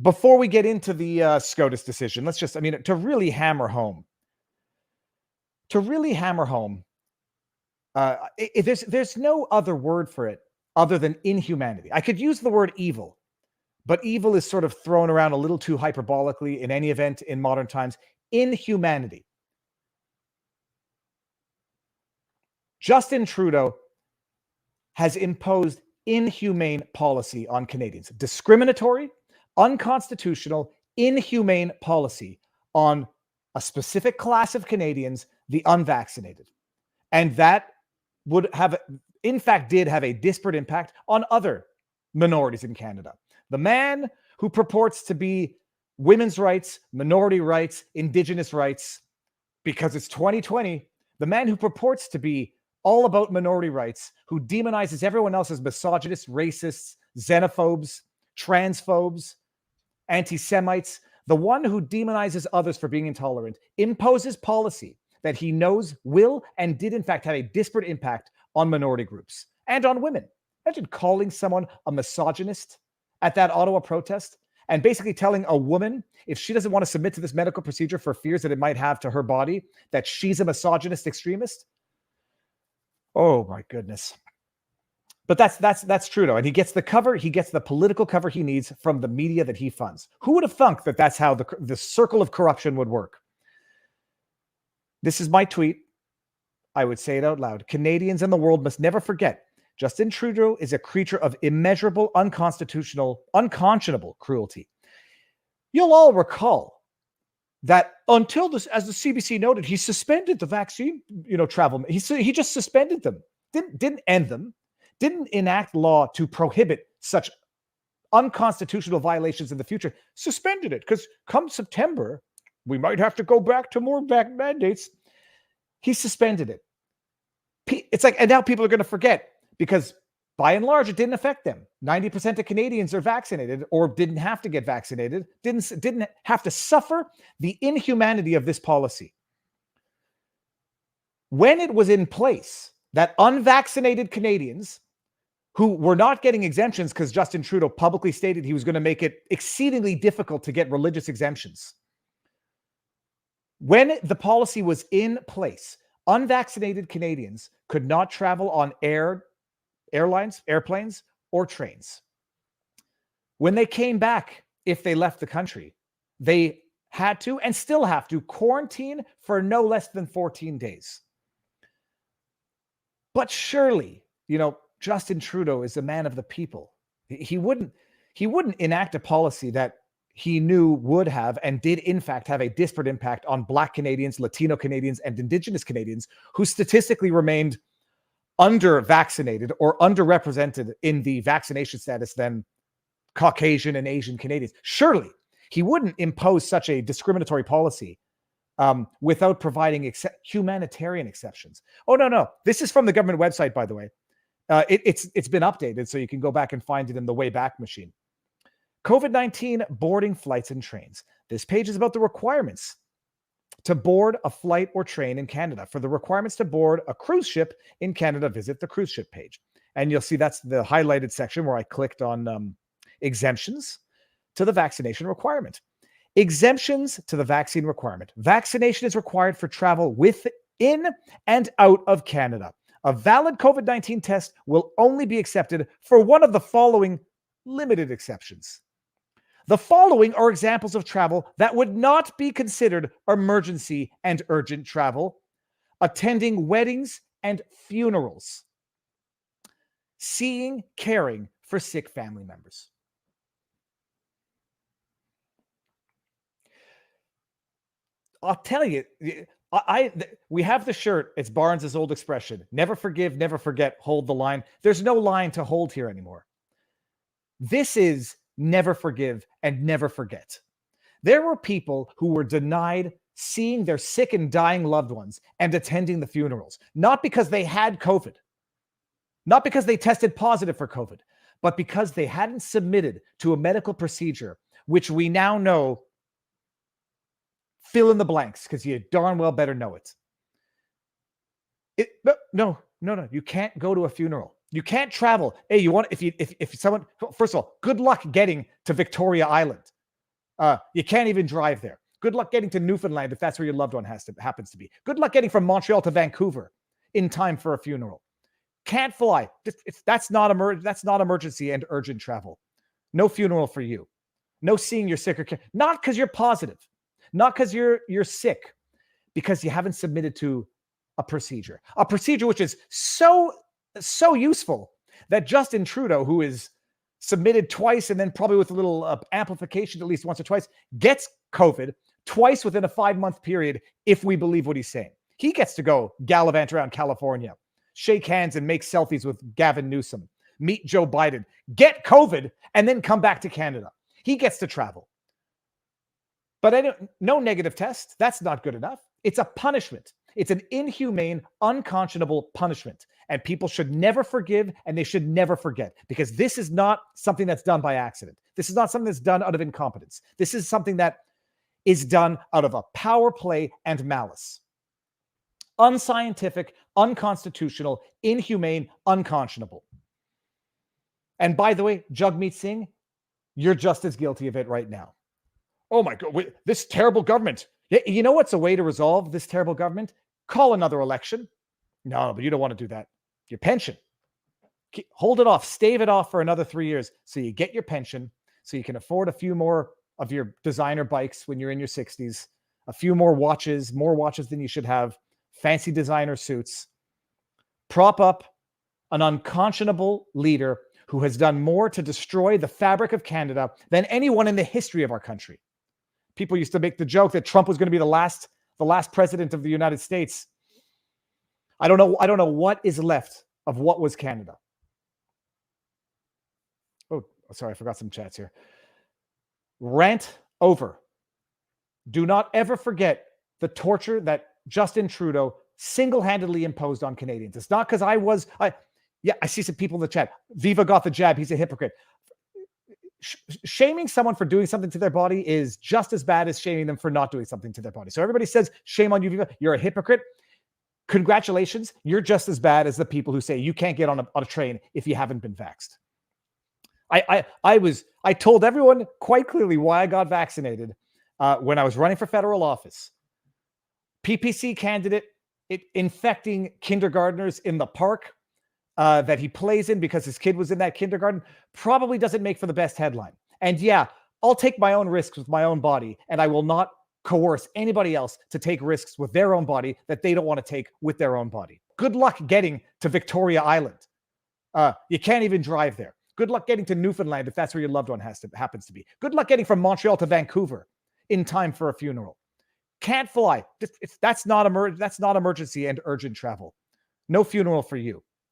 before we get into the SCOTUS decision, let's just, to really hammer home, there's no other word for it other than inhumanity. I could use the word evil, but evil is sort of thrown around a little too hyperbolically in any event in modern times. Inhumanity. Justin Trudeau has imposed inhumane policy on Canadians. Discriminatory, unconstitutional, inhumane policy on a specific class of Canadians, the unvaccinated. And that would have, in fact, did have a disparate impact on other minorities in Canada. The man who purports to be women's rights, minority rights, Indigenous rights, because it's 2020, the man who purports to be all about minority rights, who demonizes everyone else as misogynists, racists, xenophobes, transphobes, anti-Semites, the one who demonizes others for being intolerant, imposes policy that he knows will and did in fact have a disparate impact on minority groups and on women. Imagine calling someone a misogynist at that Ottawa protest and basically telling a woman, if she doesn't want to submit to this medical procedure for fears that it might have to her body, that she's a misogynist extremist. Oh my goodness. But that's Trudeau, and he gets the cover, he gets the political cover he needs from the media that he funds. Who would have thunk that that's how the circle of corruption would work? This is my tweet. I would say it out loud. Canadians and the world must never forget Justin Trudeau is a creature of immeasurable, unconstitutional, unconscionable cruelty. You'll all recall that until this, as the CBC noted, he suspended the vaccine, travel. He just suspended them, didn't end them, didn't enact law to prohibit such unconstitutional violations in the future. Suspended it because come September, we might have to go back to more mandates. He suspended it. It's like, and now people are going to forget because by and large, it didn't affect them. 90% of Canadians are vaccinated or didn't have to get vaccinated, didn't have to suffer the inhumanity of this policy. When it was in place, that unvaccinated Canadians who were not getting exemptions because Justin Trudeau publicly stated he was going to make it exceedingly difficult to get religious exemptions. When the policy was in place, unvaccinated Canadians could not travel on airlines, airplanes, or trains. When they came back, if they left the country, they had to and still have to quarantine for no less than 14 days. But surely, Justin Trudeau is a man of the people. He wouldn't enact a policy that he knew would have and did in fact have a disparate impact on Black Canadians, Latino Canadians, and Indigenous Canadians who statistically remained under-vaccinated or underrepresented in the vaccination status than Caucasian and Asian Canadians. Surely he wouldn't impose such a discriminatory policy without providing humanitarian exceptions. Oh, no. This is from the government website, by the way. It's been updated, so you can go back and find it in the Wayback Machine. COVID-19 boarding flights and trains. This page is about the requirements to board a flight or train in Canada. For the requirements to board a cruise ship in Canada, visit the cruise ship page. And you'll see that's the highlighted section where I clicked on exemptions to the vaccination requirement. Exemptions to the vaccine requirement. Vaccination is required for travel within and out of Canada. A valid COVID-19 test will only be accepted for one of the following limited exceptions. The following are examples of travel that would not be considered emergency and urgent travel: attending weddings and funerals, seeing, caring for sick family members. I'll tell you, we have the shirt. It's Barnes's old expression: never forgive, never forget, hold the line. There's no line to hold here anymore. This is never forgive and never forget. There were people who were denied seeing their sick and dying loved ones and attending the funerals, not because they had COVID, not because they tested positive for COVID, but because they hadn't submitted to a medical procedure, which we now know, fill in the blanks, because you darn well better know it. No. You can't go to a funeral. You can't travel. Hey, if someone, first of all, good luck getting to Victoria Island. You can't even drive there. Good luck getting to Newfoundland if that's where your loved one happens to be. Good luck getting from Montreal to Vancouver in time for a funeral. Can't fly. That's not emergency and urgent travel. No funeral for you. No seeing your sick or care. Not because you're positive. Not because you're sick. Because you haven't submitted to a procedure. A procedure which is so useful that Justin Trudeau, who is submitted twice and then probably with a little amplification at least once or twice, gets COVID twice within a 5-month period if we believe what he's saying. He gets to go gallivant around California, shake hands and make selfies with Gavin Newsom, meet Joe Biden, get COVID, and then come back to Canada. He gets to travel. But no negative test. That's not good enough. It's a punishment. It's an inhumane, unconscionable punishment. And people should never forgive and they should never forget, because this is not something that's done by accident. This is not something that's done out of incompetence. This is something that is done out of a power play and malice. Unscientific, unconstitutional, inhumane, unconscionable. And by the way, Jagmeet Singh, you're just as guilty of it right now. Oh my God, this terrible government. You know what's a way to resolve this terrible government? Call another election. No, but you don't want to do that. Your pension. Hold it off. Stave it off for another 3 years so you get your pension, so you can afford a few more of your designer bikes when you're in your 60s, a few more watches than you should have, fancy designer suits. Prop up an unconscionable leader who has done more to destroy the fabric of Canada than anyone in the history of our country. People used to make the joke that Trump was going to be the last president of the United States. I don't know what is left of what was Canada. Oh, sorry, I forgot some chats here. Rant over. Do not ever forget the torture that Justin Trudeau single-handedly imposed on Canadians. It's not because I see some people in the chat. Viva got the jab. He's a hypocrite. Shaming someone for doing something to their body is just as bad as shaming them for not doing something to their body. So everybody says, shame on you, Viva. You're a hypocrite. Congratulations. You're just as bad as the people who say you can't get on a train if you haven't been vaxxed. I told everyone quite clearly why I got vaccinated when I was running for federal office. PPC candidate infecting kindergartners in the park that he plays in because his kid was in that kindergarten probably doesn't make for the best headline. And yeah, I'll take my own risks with my own body, and I will not coerce anybody else to take risks with their own body that they don't want to take with their own body. Good luck getting to Victoria Island. You can't even drive there. Good luck getting to Newfoundland if that's where your loved one happens to be. Good luck getting from Montreal to Vancouver in time for a funeral. Can't fly. That's not emergency and urgent travel. No funeral for you.